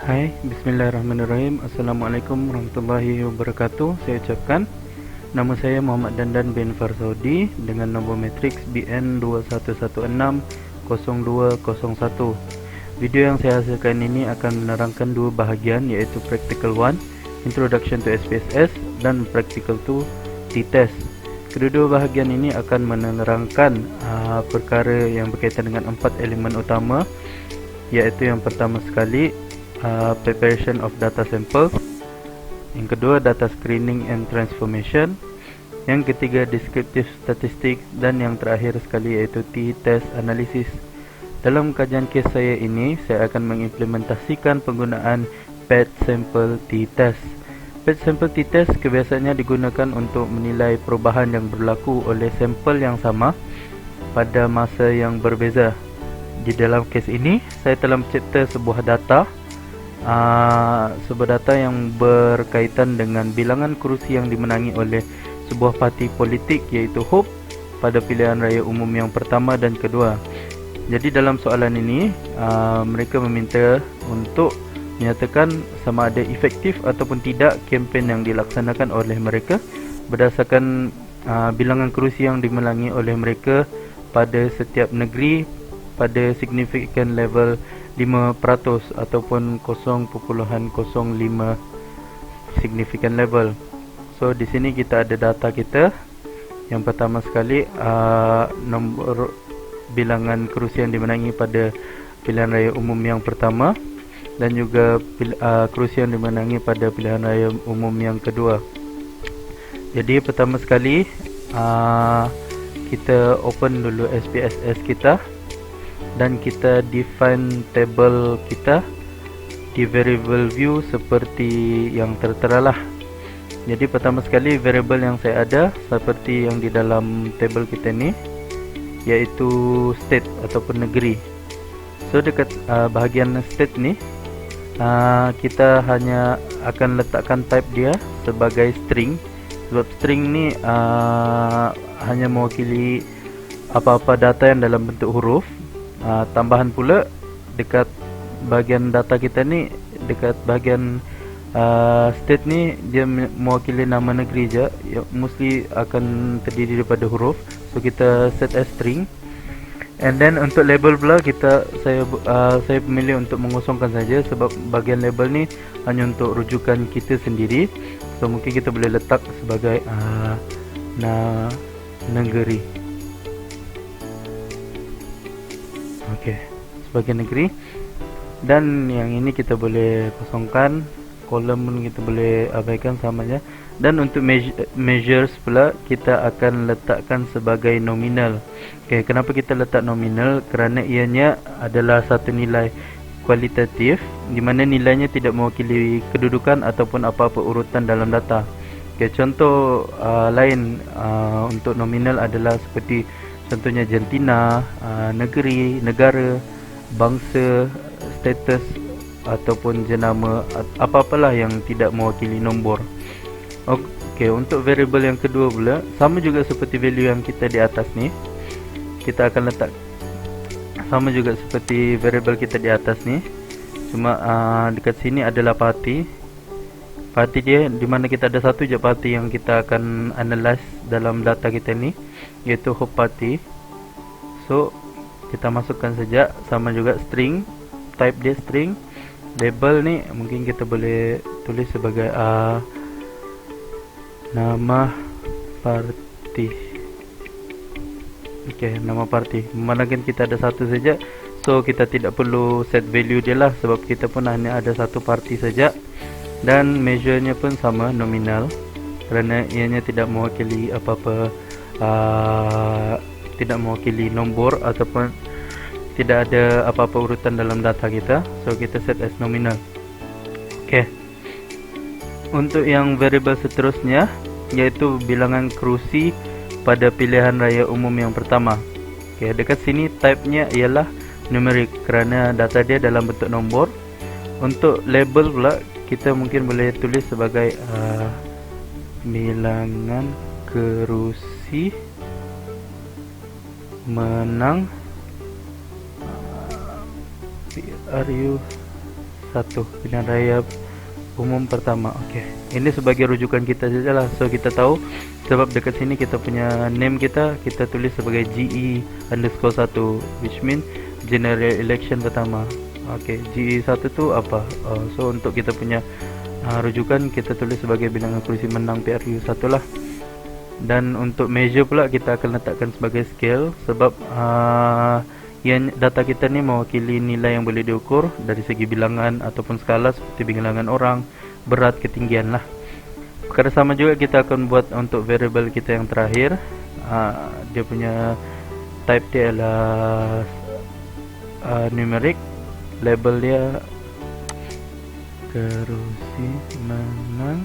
Hai, bismillahirrahmanirrahim. Assalamualaikum warahmatullahi wabarakatuh. Saya ucapkan nama saya Muhammad Dandan bin Farsaudi dengan nombor matriks BN 21160201. Video yang saya hasilkan ini akan menerangkan dua bahagian, iaitu Practical 1 Introduction to SPSS dan Practical 2 T-Test. Kedua-dua bahagian ini akan menerangkan perkara yang berkaitan dengan 4 elemen utama, iaitu yang pertama sekali preparation of data samples, yang kedua data screening and transformation, yang ketiga descriptive statistics, dan yang terakhir sekali iaitu T-test analysis. Dalam kajian kes saya ini, saya akan mengimplementasikan penggunaan PET sample T-test. PET sample T-test kebiasaannya digunakan untuk menilai perubahan yang berlaku oleh sampel yang sama pada masa yang berbeza. Di dalam kes ini, saya telah mencipta sebuah data yang berkaitan dengan bilangan kerusi yang dimenangi oleh sebuah parti politik, iaitu HOPE, pada pilihan raya umum yang pertama dan kedua. Jadi dalam soalan ini mereka meminta untuk menyatakan sama ada efektif ataupun tidak kempen yang dilaksanakan oleh mereka berdasarkan bilangan kerusi yang dimenangi oleh mereka pada setiap negeri pada significant level 5% ataupun 0.05 significant level. So di sini kita ada data kita. Yang pertama sekali nombor bilangan kerusi yang dimenangi pada pilihan raya umum yang pertama, dan juga kerusi yang dimenangi pada pilihan raya umum yang kedua. Jadi pertama sekali kita open dulu SPSS kita, dan kita define table kita di variable view seperti yang tertera lah. Jadi pertama sekali variable yang saya ada seperti yang di dalam table kita ni, iaitu state ataupun negeri. So dekat bahagian state ni, kita hanya akan letakkan type dia sebagai string, sebab string ni hanya mewakili apa-apa data yang dalam bentuk huruf. Tambahan pula dekat bahagian data kita ni, dekat bahagian state ni, dia mewakili nama negeri je, mostly akan terdiri daripada huruf. So kita set as string. And then untuk label pula saya memilih untuk mengosongkan saja, sebab bahagian label ni hanya untuk rujukan kita sendiri. So mungkin kita boleh letak sebagai negeri. Okey, sebagai negeri. Dan yang ini kita boleh kosongkan, kolom pun kita boleh abaikan samanya. Dan untuk measures pula kita akan letakkan sebagai nominal. Okey, kenapa kita letak nominal? Kerana ianya adalah satu nilai kualitatif di mana nilainya tidak mewakili kedudukan ataupun apa-apa urutan dalam data. Okey, contoh lain untuk nominal adalah seperti contohnya jantina, negeri, negara, bangsa, status ataupun jenama, apa-apalah yang tidak mewakili nombor. Okey, untuk variable yang kedua pula sama juga seperti value yang kita di atas ni. Kita akan letak sama juga seperti variable kita di atas ni. Cuma dekat sini adalah parti. Parti dia di mana kita ada satu je parti yang kita akan analyze dalam data kita ni, iaitu HOPE party. So kita masukkan saja sama juga string, type dia string. Label ni mungkin kita boleh tulis sebagai nama parti. Okey, nama parti. Memandangkan kita ada satu saja, so kita tidak perlu set value dia lah, sebab kita pun hanya ada satu parti saja. Dan measure-nya pun sama, nominal, kerana ianya tidak mewakili apa-apa, tidak mewakili nombor ataupun tidak ada apa-apa urutan dalam data kita. So kita set as nominal. Okey. Untuk yang variable seterusnya, iaitu bilangan kerusi pada pilihan raya umum yang pertama. Okey, dekat sini type-nya ialah numeric kerana data dia dalam bentuk nombor. Untuk label pula kita mungkin boleh tulis sebagai bilangan kerusi menang PRU 1, pilihan raya umum pertama. Okey, ini sebagai rujukan kita sajalah. So kita tahu sebab dekat sini kita punya name kita tulis sebagai GE_1, which mean general election pertama. Okey, GE1 tu apa? So untuk kita punya rujukan kita tulis sebagai bilangan kerusi menang PRU1 lah. Dan untuk measure pula kita akan letakkan sebagai scale sebab yang data kita ni mewakili nilai yang boleh diukur dari segi bilangan ataupun skala seperti bilangan orang, berat, ketinggian lah. Perkara sama juga kita akan buat untuk variable kita yang terakhir. Dia punya type dia adalah numeric, label dia kerusi menang.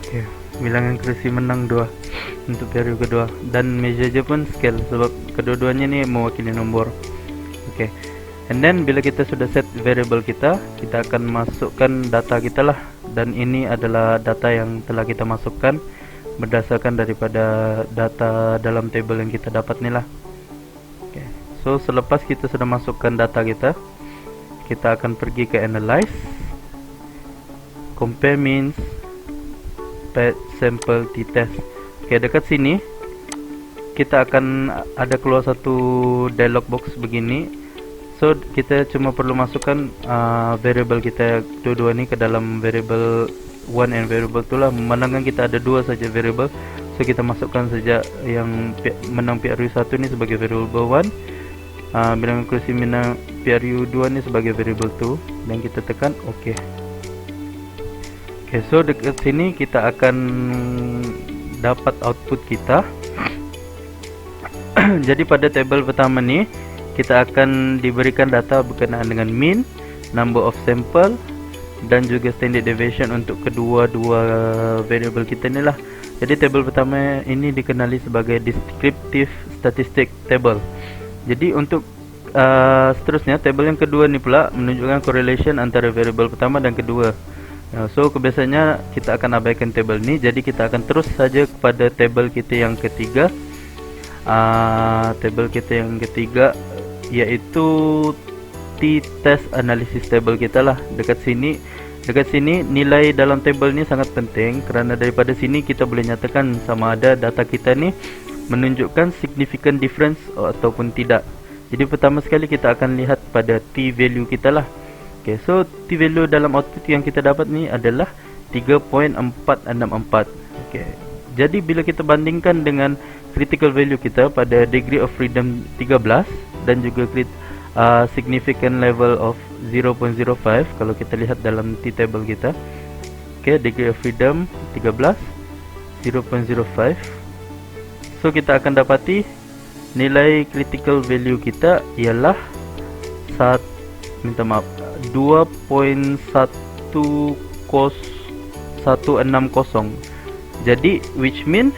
Okay, bilangan kerusi menang 2 untuk periode kedua, dan measure je pun scale sebab kedua-duanya ni mewakili nombor. Okay, and then bila kita sudah set variable kita akan masukkan data kita lah, dan ini adalah data yang telah kita masukkan berdasarkan daripada data dalam table yang kita dapat ni lah. Okay, so selepas kita sudah masukkan data kita akan pergi ke analyze, compare means, pet sample t-test. Okay, dekat sini kita akan ada keluar satu dialog box begini. So kita cuma perlu masukkan variable kita dua-dua ni ke dalam variable 1 and variable 2 lah. Memandangkan kita ada dua saja variable, so kita masukkan saja yang menang PRU1 ni sebagai variable 1, bilangan kerusi menang PRU2 ni sebagai variable 2, dan kita tekan OK. Okay, so dekat sini kita akan dapat output kita. Jadi pada table pertama ni kita akan diberikan data berkenaan dengan mean, number of sample, dan juga standard deviation untuk kedua-dua variable kita ni lah. Jadi table pertama ini dikenali sebagai descriptive statistic table. Jadi untuk seterusnya table yang kedua ni pula menunjukkan correlation antara variable pertama dan kedua. So kebiasaannya kita akan abaikan table ni, jadi kita akan terus saja kepada table kita yang ketiga. Table kita yang ketiga iaitu t-test analysis table kita lah. Dekat sini nilai dalam table ni sangat penting, kerana daripada sini kita boleh nyatakan sama ada data kita ni menunjukkan significant difference ataupun tidak. Jadi pertama sekali kita akan lihat pada t value kita lah. Okay, so t value dalam output yang kita dapat ni adalah 3.464. Okay, jadi bila kita bandingkan dengan critical value kita pada degree of freedom 13 dan juga significant level of 0.05, kalau kita lihat dalam t table kita, okay, degree of freedom 13, 0.05, so kita akan dapati nilai critical value kita ialah 2.10160. Jadi which mean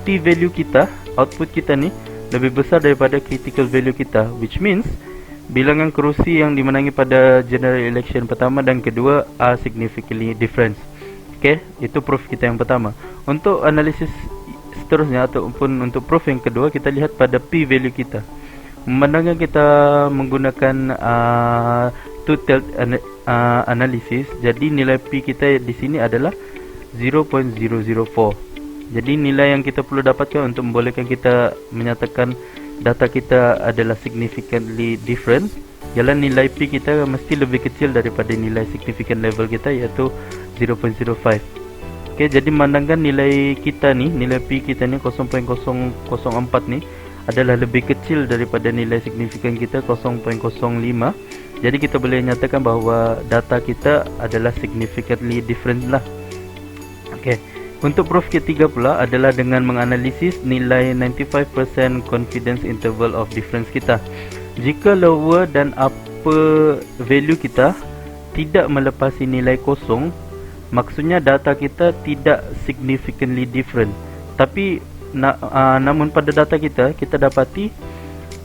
t value kita, output kita ni lebih besar daripada critical value kita, which means bilangan kerusi yang dimenangi pada general election pertama dan kedua are significantly different. Okay, itu proof kita yang pertama. Untuk analisis seterusnya ataupun untuk proof yang kedua, kita lihat pada p value kita. Memandangkan kita menggunakan two-tailed analysis, jadi nilai P kita di sini adalah 0.004. Jadi nilai yang kita perlu dapatkan untuk membolehkan kita menyatakan data kita adalah significantly different ialah nilai P kita mesti lebih kecil daripada nilai significant level kita, iaitu 0.05. Okay, jadi memandangkan nilai kita ni, nilai P kita ni 0.004 ni adalah lebih kecil daripada nilai signifikan kita 0.05. Jadi kita boleh nyatakan bahawa data kita adalah significantly different lah. Okay, untuk proof ketiga pula adalah dengan menganalisis nilai 95% confidence interval of difference kita. Jika lower dan upper value kita tidak melepasi nilai kosong, maksudnya data kita tidak significantly different. Tapi namun pada data kita dapati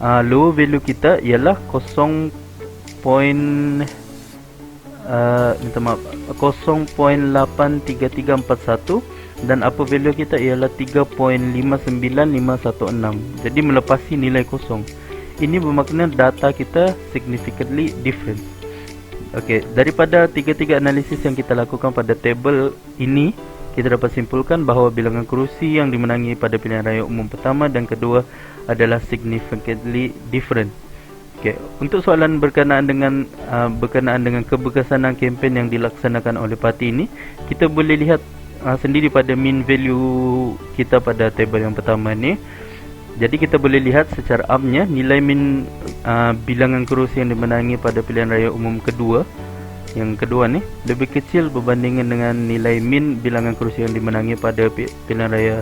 lower value kita ialah 0.83341, dan upper value kita ialah 3.59516. Jadi melepasi nilai kosong. Ini bermakna data kita significantly different. Okey, daripada tiga-tiga analisis yang kita lakukan pada table ini, kita dapat simpulkan bahawa bilangan kerusi yang dimenangi pada pilihan raya umum pertama dan kedua adalah significantly different. Okey, untuk soalan berkenaan dengan keberkesanan kempen yang dilaksanakan oleh parti ini, kita boleh lihat sendiri pada mean value kita pada table yang pertama ni. Jadi kita boleh lihat secara amnya nilai min bilangan kerusi yang dimenangi pada pilihan raya umum kedua, yang kedua ni lebih kecil berbandingkan dengan nilai min bilangan kerusi yang dimenangi pada pilihan raya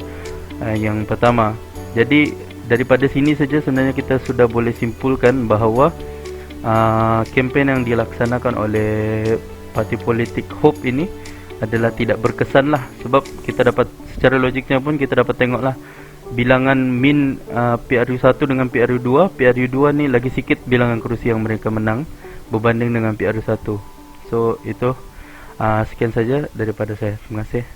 yang pertama. Jadi daripada sini saja sebenarnya kita sudah boleh simpulkan bahawa kempen yang dilaksanakan oleh parti politik Hope ini adalah tidak berkesan lah, sebab kita dapat secara logiknya pun kita dapat tengoklah bilangan min PRU1 dengan PRU2. PRU2 ni lagi sikit bilangan kerusi yang mereka menang berbanding dengan PRU1. So itu sekian saja daripada saya. Terima kasih.